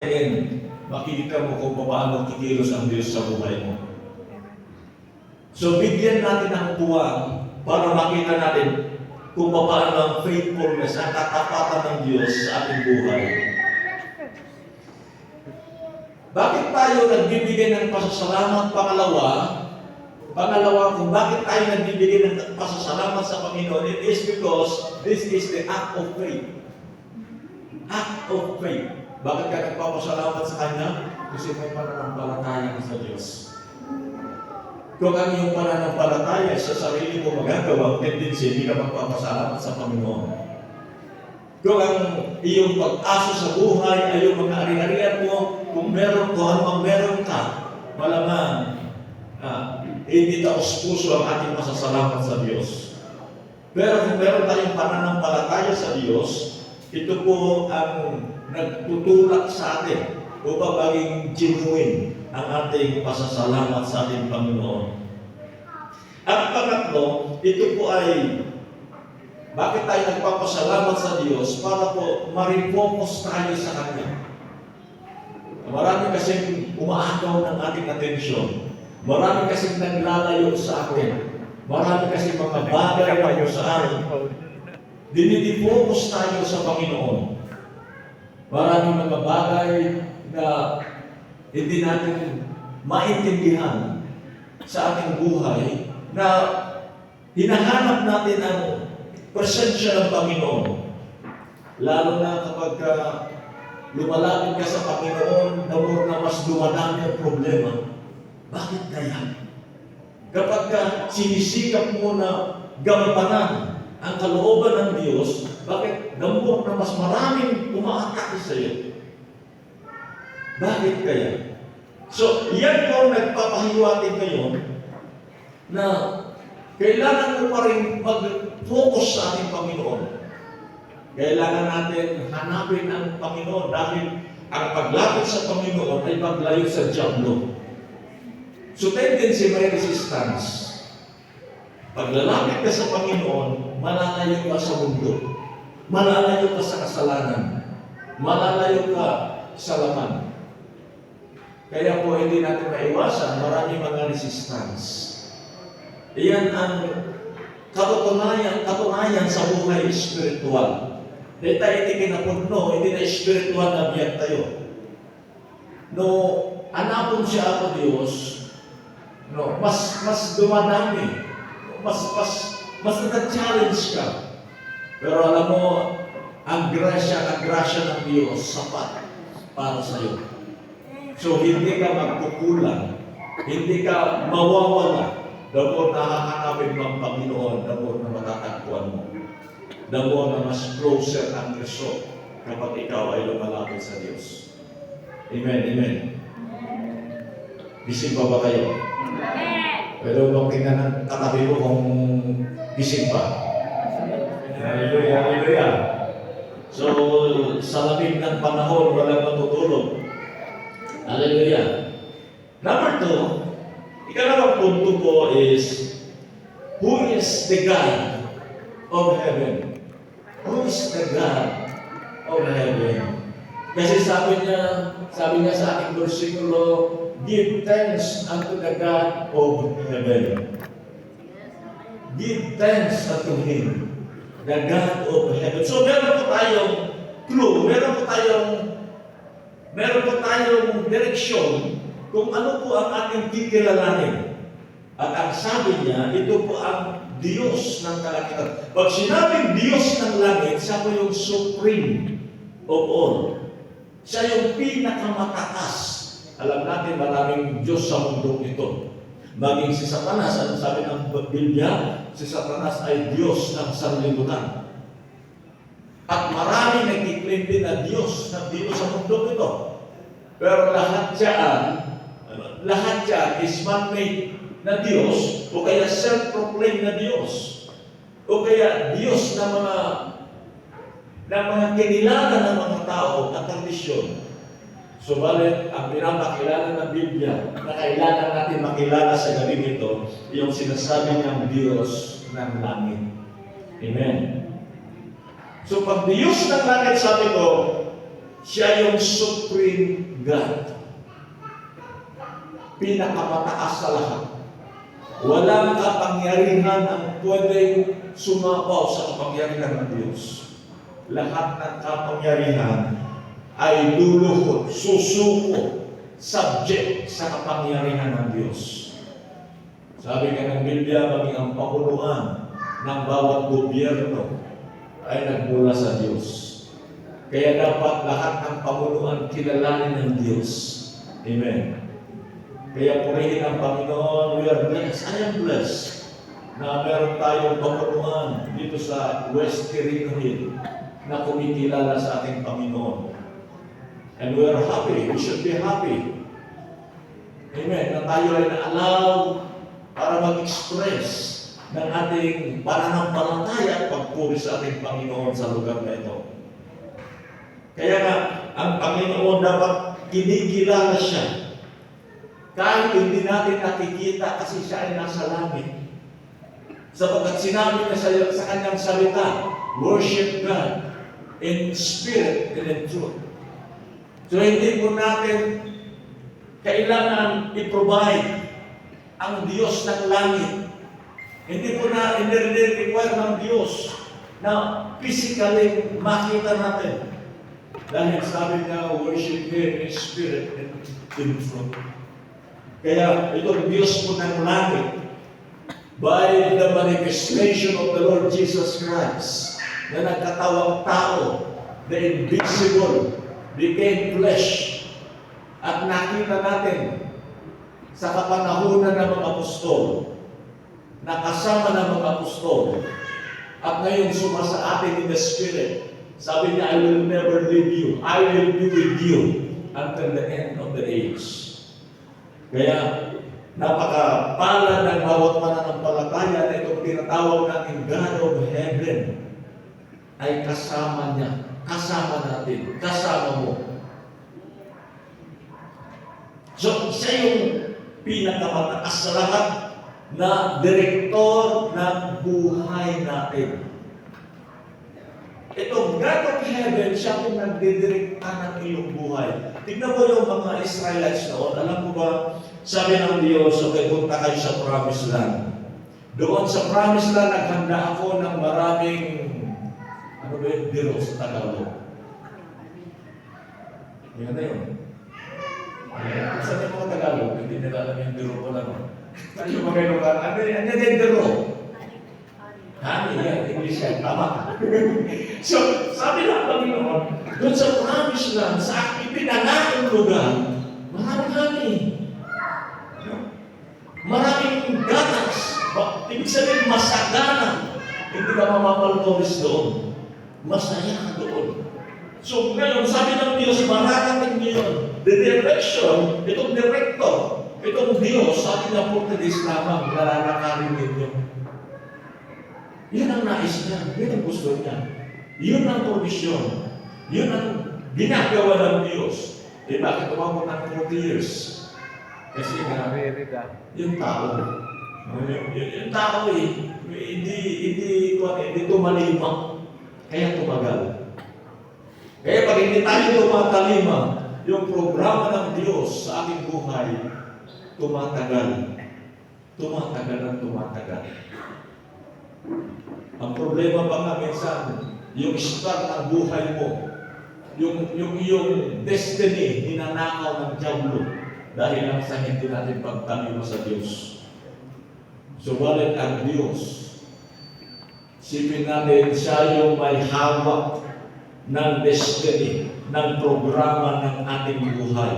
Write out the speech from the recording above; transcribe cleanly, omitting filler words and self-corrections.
And makikita mo kung paano kikilos ang Diyos sa buhay mo. So bigyan natin ng puwang para makita natin kung paano ang faithfulness, ang katapatan ng Diyos sa ating buhay. Bakit tayo nagbibigay ng pasasalamat? Pangalawa, kung bakit tayo nagbibigay ng pasasalamat sa Panginoon, it is because this is the act of faith. Act of faith. Bakit ka nagpapasalamat sa Kanya? Kasi may pananampalataya ka sa Diyos. Kung ang iyong pananampalataya sa sarili mo magagawa, tendency, hindi ka magpapasalamat sa Panginoon. Kung ang iyong pag-asa sa buhay ay yung mga ari-arian mo, kung anumang meron ka, malamang hindi taos puso ang ating pasasalamat sa Diyos. Pero kung meron tayong pananampalataya sa Diyos, ito po ang nagtutulak sa atin upang maging genuine ang ating pasasalamat sa ating Panginoon. At pangatlo, ito po ay bakit tayo nagpapasalamat sa Diyos para po ma-refocus tayo sa Kanya. Marami kasing umaagaw ng ating atensyon. Marami kasing naglalayo sa atin. Marami kasing mga bagay na sa atin. Dinidifocus tayo sa Panginoon. Maraming mga bagay na hindi natin maintindihan sa ating buhay na hinahanap natin ang presensya ng Panginoon. Lalo na kapag lumalapit ka sa Panginoon, na mas dumadami ang problema. Bakit kaya? Kapag sinisikap mo na gampanan ang kalooban ng Diyos, bakit damok na mas maraming umaatake sa iyo? Bakit kaya? So, yan po ang nagpapahiwatig ngayon na kailangan mo pa rin mag-focus sa ating Panginoon. Kailangan natin hanapin ang Panginoon dahil ang paglapit sa Panginoon ay paglayo sa dyablo. So, tendency may resistance. Paglalapit ka sa Panginoon, malalayo ka sa mundo. Malalayo ka sa kasalanan. Malalayo ka sa laman. Kaya po hindi natin maiwasan, maraming mga resistance. Iyan ang katunayan sa buhay espiritual. Dahil tayo hindi kinapuno, hindi na espiritual na biyak tayo. No, anapon siya ako Diyos, no, mas dumadami. Mas nag-challenge ka. Pero alam mo, ang grasya ng Diyos sapat para sa iyo. So, hindi ka magkukulang, hindi ka mawawala, dahil nakahanapin mo ang Panginoon, dahil na matatagpuan mo. Dahil na mas closer ang result kapag ikaw ay lumalapit sa Diyos. Amen, amen. Gising pa ba kayo? Pero nung tingnan ng katabi mo kung gising pa. Hallelujah, hallelujah. So, sa lamig ng panahon, walang matutulog. Hallelujah. Number 2, ikalawang punto ko is, who is the God of heaven? Who is the God of heaven? Kasi sabi niya sa aking bersikulo, give thanks unto the God of heaven. Give thanks unto Him, the God of heaven. So meron po tayong clue, meron po tayong direksyon kung ano po ang ating kikilalanin. At ang sabi niya, ito po ang Diyos ng kalakitan. Pag sinabing Diyos ng langit, siya po yung supreme of all. Siya yung pinakamataas. Alam natin maraming Diyos sa mundo ito. Maging si Satanas, ano sabi ng Biblia? Si Satanas ay Diyos ng sanlibutan. At maraming nagkiklaim din na Diyos dito sa mundo ito. Pero lahat yan is man-made na Diyos o kaya self-proclaimed na Diyos. O kaya Diyos na mga kinilala ng mga tao at tradisyon. Subalit, ang pinapakilala ng Biblia na kailangan natin makilala sa gabi ito, yung sinasabi niyang Diyos ng langit. Amen. So, pag Diyos ng langit, sabi ko, Siya yung supreme God. Pinakamataas sa lahat. Walang kapangyarihan ang pwedeng sumapaw sa kapangyarihan ng Diyos. Lahat ng kapangyarihan ay luluhod, susuko, subject sa kapangyarihan ng Diyos. Sabi ka ng Biblia, maging ang pakuluan ng bawat gobyerno ay nagmula sa Diyos. Kaya dapat lahat ng pakuluan kilalanin ng Diyos. Amen. Kaya purihin ang Panginoon. We are blessed. I am blessed na meron tayong pakuluan dito sa West Quirino Hill na kumikilala sa ating Panginoon. And we are happy. We should be happy. Amen. Na tayo ay na-allow para mag-express ng ating pananampalataya at pagpuri sa ating Panginoon sa lugar na ito. Kaya nga, ang Panginoon dapat kinikilala siya. Kahit hindi natin nakikita kasi siya ay nasa langit. Sapagkat sinabi niya sa kanyang salita, worship God in spirit and in truth. So hindi po natin kailangan i-provide ang Diyos ng langit. Hindi po na require ng Diyos na physically makita natin. Dahil sabi niya, worship Him in spirit and in truth. Kaya itong Diyos po ng langit, by the manifestation of the Lord Jesus Christ, na nagkatawang tao, the invisible, became flesh, at nakita natin sa kapanahunan ng mga apostol, nakasama ng mga apostol, at ngayon sumasa atin in the Spirit. Sabi niya, I will never leave you. I will be with you until the end of the age. Kaya, napakapala ng bawat mananampalataya na itong tinatawag natin God of Heaven ay kasama niya, kasama natin, kasama mo. So, siya yung pinakamataas sa lahat na direktor ng buhay natin. Itong God of Heaven, siya kung nagdidirekta ng iyong buhay. Tignan mo yung mga Israelites noon. Alam mo ba, sabi ng Diyos, okay, punta kayo sa Promised Land. Doon sa Promised Land, naghanda ako ng maraming, ano ba yung biro sa Tagalog? Yan na yun. Saan yung mga Tagalog? Hindi nila alam yung biro ko lang. Ano yung mga inukan? Ano yung biro? Yan, English yan, tama. So, sabi ng Panginoon, doon sa Promised Land, sa ipinangaing lugar, maraming maraming gatas. Ibig sabihin, masagana. Hindi ka mamamalnoris doon. Masaya ka doon. So, ngayon, sabi ng Diyos, mararating niyo yun. The direction, itong director, itong Diyos, sabi na po na lamang, nararakarin ninyo. Yun ang nais niya. Yun ang gusto niya. Yun ang provision. Yun ang ginagawa ng Diyos. Eh, bakit umabot ng 40 years? Kasi nga, yung tao. Yung tao hindi tumalima. Kaya tumagal. Kaya pag hindi tayo tumatalima, yung programa ng Diyos sa ating buhay, tumatagal. Tumatagal ang tumatagal. Ang problema pa nga minsan, yung start ng buhay mo, yung iyong destiny, hinanakaw ng diablo dahil lang sa hindi natin pagtalima sa Diyos. Subalit ang Diyos, sipin natin siya yung may hawak ng destiny, ng programa ng ating buhay.